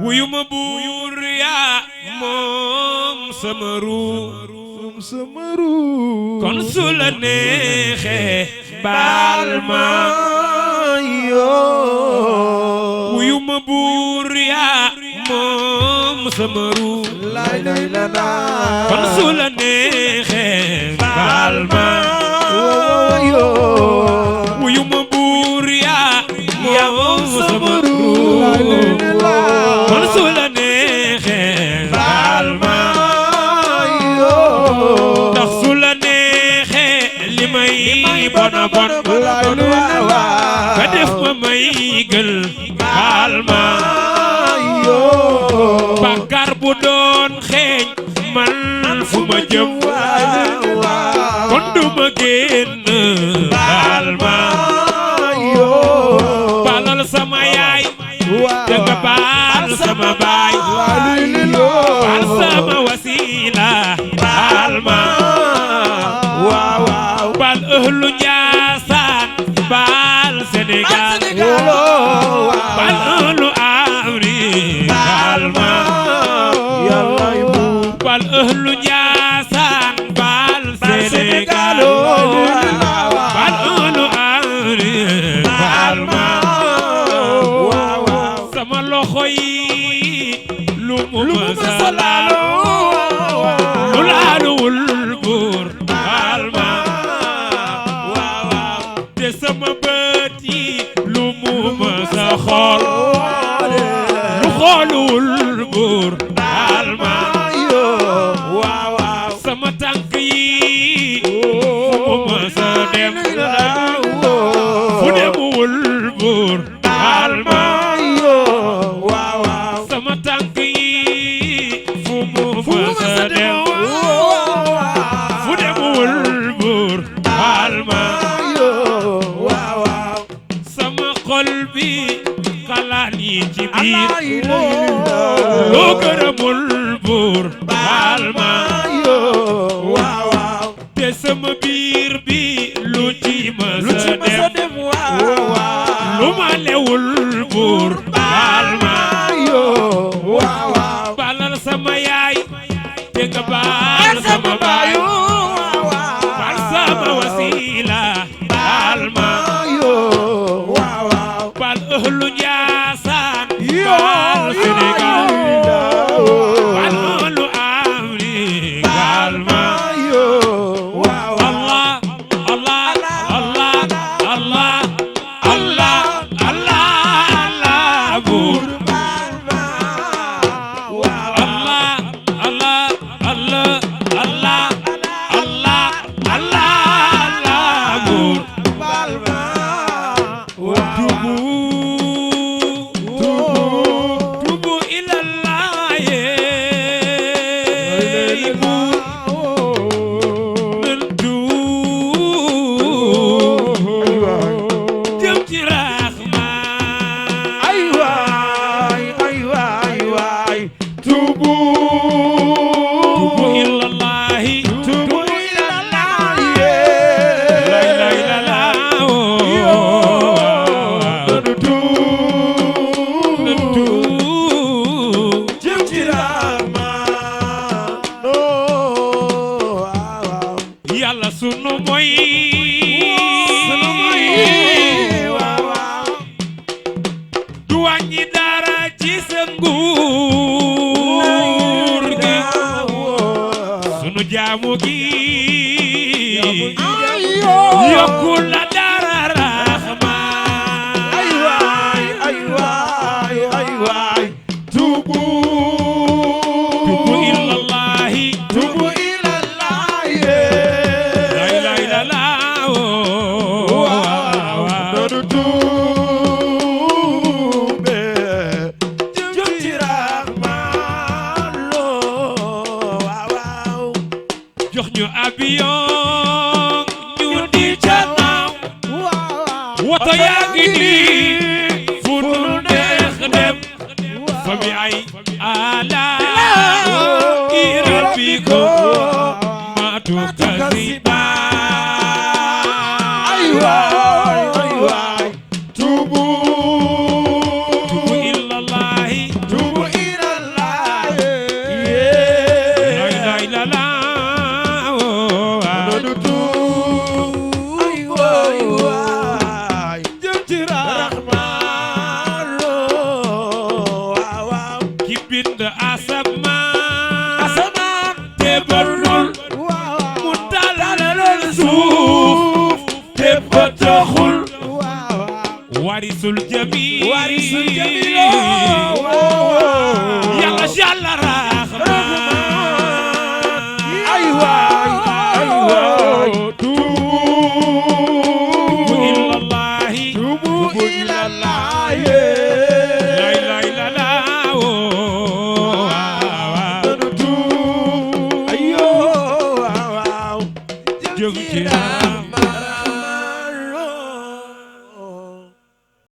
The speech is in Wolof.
wuyu ma buur yaa moom sama ruum kon su la neexee baal ma yoo wuyu ma buur yaa moom sama ruum kon su la neexee baal ma wuyu ma buur yaa moom sama ruum kon su la neexee baal ma ndax su la neexee li may bon bon ka def ma may gël baal ma bàkkaar bu doon xeeñ man fu ma jëm kon du ma génn baal ma baalal sama yaay te nga baal sama baay baal sama wasiila baal ma baal ëhlu Njaasaan baal Sénégal baal ëhlu Afrique baal ma baal ëhlu Njaasaan baal Sénégal baal ëhlu Afrique baal ma sama loxo yi lu mu mësa laal lu laaluwul buur baal ma te sama bët yi lu mu mësa xool lu xooluwul buur baal ma sama tànk yi fu mu mësa dem fu demuwul buur baal ma sama tànk yi fu mu mësa dem fu demuwul buur baal ma sama xol bi xalaat yi ci biir loo gërëmul buur baal ma te sama biir bi lu ci mësa dem lu ma lewul buur baal ma baalal sama yaay te nga baal sama baay baal sama wasiila baal ma baal ëhlu Njaasaan baal Sénégal baal ëhlu Afrique baal ma Allah Allah Allah Allah Allah Allah Allah buur Allah Allah Allah Allah Allah Allah Allah buur tubu ilallah yeey buur nan tuub jëm ci Rahmaan ay waay tubu ilallahi tubu ilallah la ilaha illallah nan tuub jëm ci Rahmaan yàlla sunu mooy du wàññi dara ci sa nguur gi sunu jaamu gi yokku la dara Rahmaan ay waay tubu ilallahi tubu ilallah la ilaha illallah nanu tuube jëm ci Rahmaan jox ñu avion ñu di ca naaw woto yaa ngi nii fu nu neex dem fa bi ay ala irabiko matu kasiba ay waay tubu ilallahi tubu bind asamaan te barul mu tàllal suuf te bataxul warisul jamil